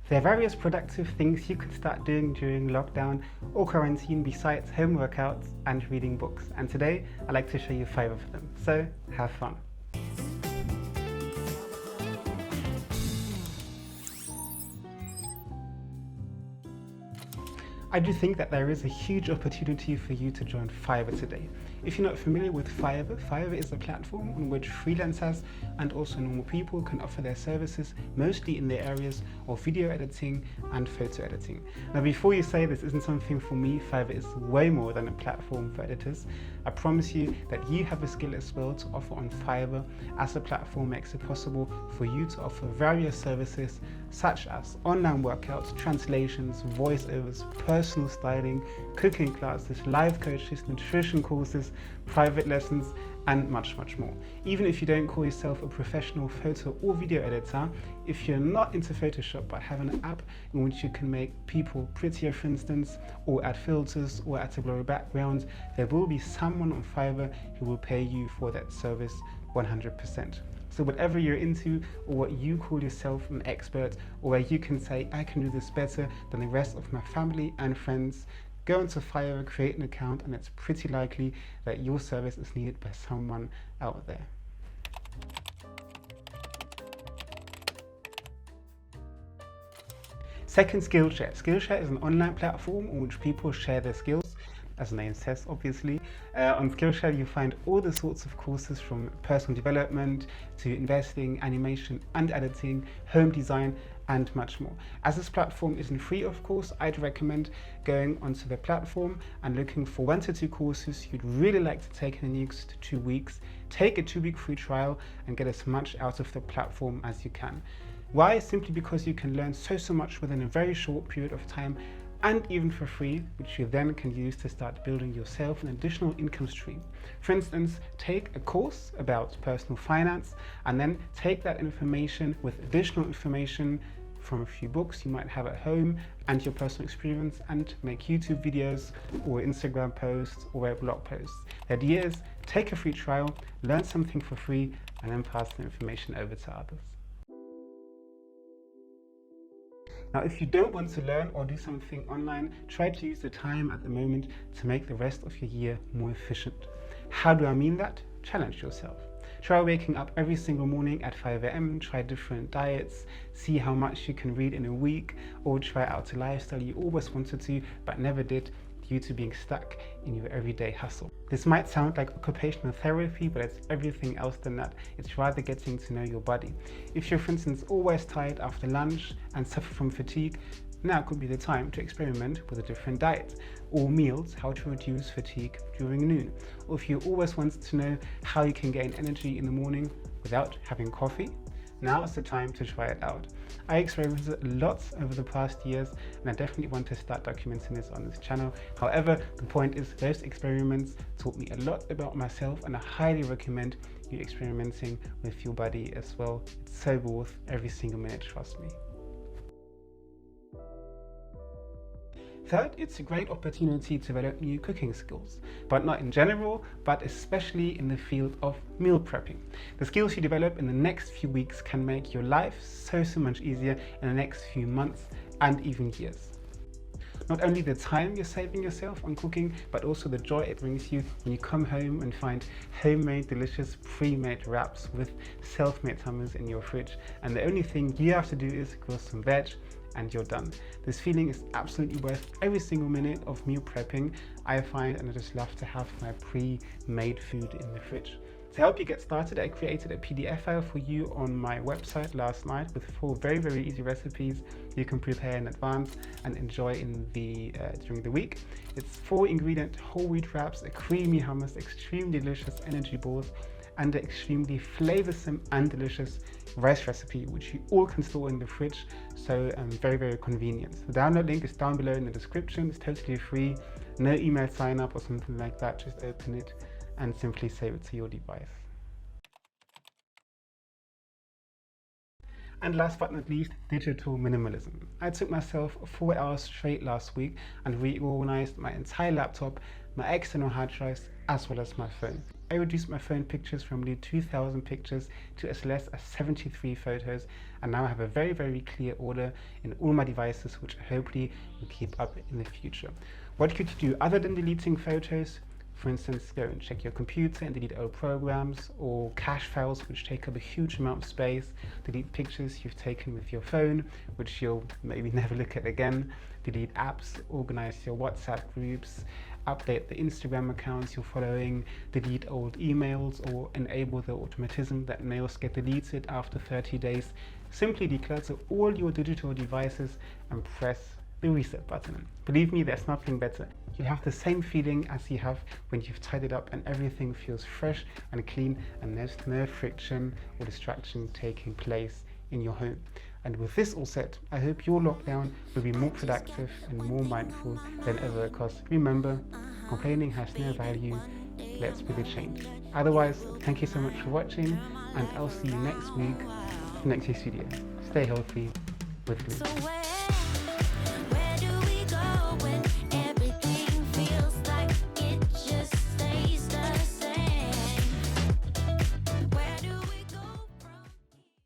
There are various productive things you could start doing during lockdown or quarantine besides home workouts and reading books. And today I'd like to show you 5 of them. So have fun. I do think that there is a huge opportunity for you to join Fiverr today. If you're not familiar with Fiverr, Fiverr is a platform on which freelancers and also normal people can offer their services, mostly in the areas of video editing and photo editing. Now, before you say this isn't something for me, Fiverr is way more than a platform for editors. I promise you that you have a skill as well to offer on Fiverr, as the platform makes it possible for you to offer various services such as online workouts, translations, voiceovers, personal styling, cooking classes, live coaches, nutrition courses, private lessons, and much more. Even if you don't call yourself a professional photo or video editor, if you're not into Photoshop but have an app in which you can make people prettier, for instance, or add filters or add a blurry background, there will be someone on Fiverr who will pay you for that service 100%. So whatever you're into, or what you call yourself an expert, or where you can say, I can do this better than the rest of my family and friends, go into Fiverr, create an account, and it's pretty likely that your service is needed by someone out there. Second, Skillshare. Skillshare is an online platform on which people share their skills, as the name says, obviously. On Skillshare, you find all the sorts of courses from personal development to investing, animation and editing, home design, and much more. As this platform isn't free, of course, I'd recommend going onto the platform and looking for 1 to 2 courses you'd really like to take in the next 2 weeks. Take a 2-week free trial and get as much out of the platform as you can. Why? Simply because you can learn so much within a very short period of time, and even for free, which you then can use to start building yourself an additional income stream. For instance, take a course about personal finance and then take that information with additional information from a few books you might have at home and your personal experience, and make YouTube videos or Instagram posts or blog posts. The idea is take a free trial, learn something for free, and then pass the information over to others. Now, if you don't want to learn or do something online, try to use the time at the moment to make the rest of your year more efficient. How do I mean that? Challenge yourself. Try waking up every single morning at 5 a.m, try different diets, see how much you can read in a week, or try out a lifestyle you always wanted to but never did due to being stuck in your everyday hustle. This might sound like occupational therapy, but it's everything else than that. It's rather getting to know your body. If you're, for instance, always tired after lunch and suffer from fatigue, now could be the time to experiment with a different diet, or meals, how to reduce fatigue during noon. Or if you always want to know how you can gain energy in the morning without having coffee, now is the time to try it out. I experimented a lot over the past years, and I definitely want to start documenting this on this channel. However, the point is those experiments taught me a lot about myself, and I highly recommend you experimenting with your body as well. It's so worth every single minute, trust me. Third, it's a great opportunity to develop new cooking skills, but not in general, but especially in the field of meal prepping. The skills you develop in the next few weeks can make your life so much easier in the next few months and even years. Not only the time you're saving yourself on cooking, but also the joy it brings you when you come home and find homemade, delicious, pre-made wraps with self-made hummus in your fridge, and the only thing you have to do is grill some veg, and you're done. This feeling is absolutely worth every single minute of meal prepping, I find, and I just love to have my pre-made food in the fridge. To help you get started, I created a PDF file for you on my website last night with 4 very easy recipes you can prepare in advance and enjoy during the week. It's 4 ingredient whole wheat wraps, a creamy hummus, extremely delicious energy balls, and an extremely flavoursome and delicious rice recipe, which you all can store in the fridge, so very convenient. The download link is down below in the description. It's totally free, no email sign up or something like that. Just open it and simply save it to your device. And last but not least, digital minimalism. I took myself 4 hours straight last week and reorganized my entire laptop, my external hard drives, as well as my phone. I reduced my phone pictures from nearly 2,000 pictures to as less as 73 photos, and now I have a very clear order in all my devices, which hopefully will keep up in the future. What could you do other than deleting photos? For instance, go and check your computer and delete old programs or cache files which take up a huge amount of space. Delete pictures you've taken with your phone, which you'll maybe never look at again. Delete apps, organize your WhatsApp groups, update the Instagram accounts you're following, delete old emails, or enable the automatism that mails get deleted after 30 days. Simply declutter all your digital devices and press the reset button. Believe me, there's nothing better. You have the same feeling as you have when you've tidied up and everything feels fresh and clean, and there's no friction or distraction taking place in your home. And with this all set, I hope your lockdown will be more productive and more mindful than ever, because remember, complaining has no value. Let's be the change. Otherwise, thank you so much for watching, and I'll see you next week, next week's video. Stay healthy with Glue.